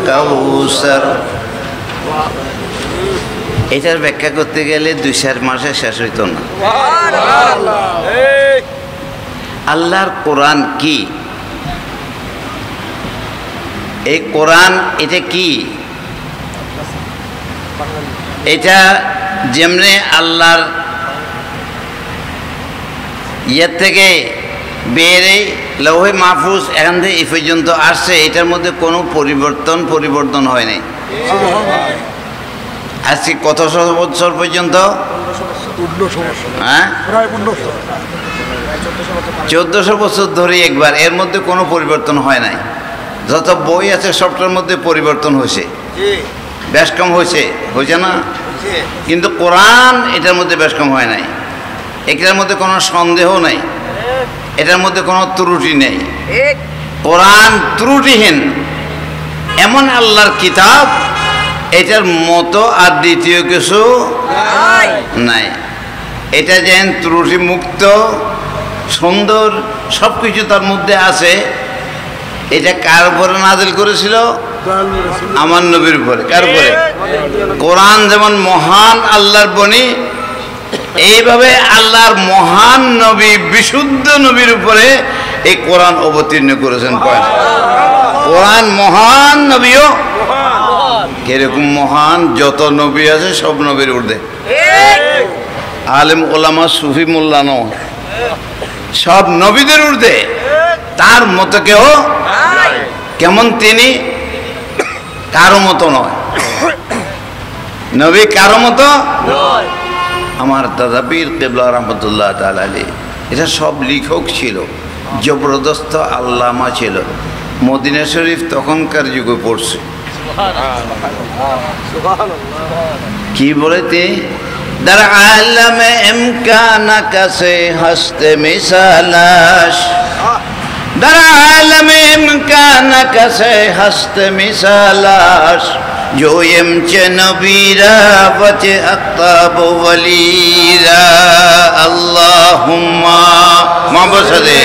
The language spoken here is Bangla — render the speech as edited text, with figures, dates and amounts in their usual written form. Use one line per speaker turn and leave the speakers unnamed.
কাউসার। এটার ব্যাখ্যা করতে গেলে 2-4 মাসে শেষ হইতো না। আল্লাহর কোরআন কি? এই কোরআন এটা কি? এটা যেমনি আল্লাহর ইয়ের থেকে বেরে লৌহে মাহফুজ এখান থেকে এই পর্যন্ত আসছে, এটার মধ্যে কোনো পরিবর্তন হয় নাই। আজকে কত বছর পর্যন্ত? হ্যাঁ, 1400 বছর ধরে একবার, এর মধ্যে কোনো পরিবর্তন হয় নাই। যত বই আছে সবটার মধ্যে পরিবর্তন হয়েছে, বেশ কম হয়েছে না? কিন্তু কোরআন এটার মধ্যে বেশ কম হয় নাই। এটার মধ্যে কোনো সন্দেহ নাই, এটার মধ্যে কোনো ত্রুটি নেই। কোরআন ত্রুটিহীন এমন আল্লাহর কিতাব, এটার মতো আর দ্বিতীয় কিছু নাই। এটা যেন ত্রুটি মুক্ত, সুন্দর, সব কিছু তার মধ্যে আছে। এটা কার উপরে নাজিল করেছিল? আমার নবীর উপরে। কার উপরে? কোরআন যেমন মহান আল্লাহর বাণী, এইভাবে আল্লাহর মহান নবী, বিশুদ্ধ নবীর উপরে এই কোরআন অবতীর্ণ করেছেন। কোরআন মহান, নবীও কিরকম মহান? যত নবী আছে সব নবীর ঊর্ধ্বে। আলেম ওলামা সুফি মোল্লা নয়, সব নবীদের ঊর্ধ্বে। তার মতো কেউ কেমন? তিনি কারো মতো নয়, নবী কারো মতো। আমার দাদা পীর কেবলা রহমতুল্লাহ তাআলা আলাইহি, এটা সব লেখক ছিল, জবরদস্ত আল্লামা ছিল। মদিনা শরীফ তখনকার যুগে পড়ছে। কি বলে তিনি? در عالم امکان کسے ہست مثالاش، در عالم امکان کسے ہست مثالاش، جویم چه نبیرا وچه اقتاب ولیرا اللہم ما بسدے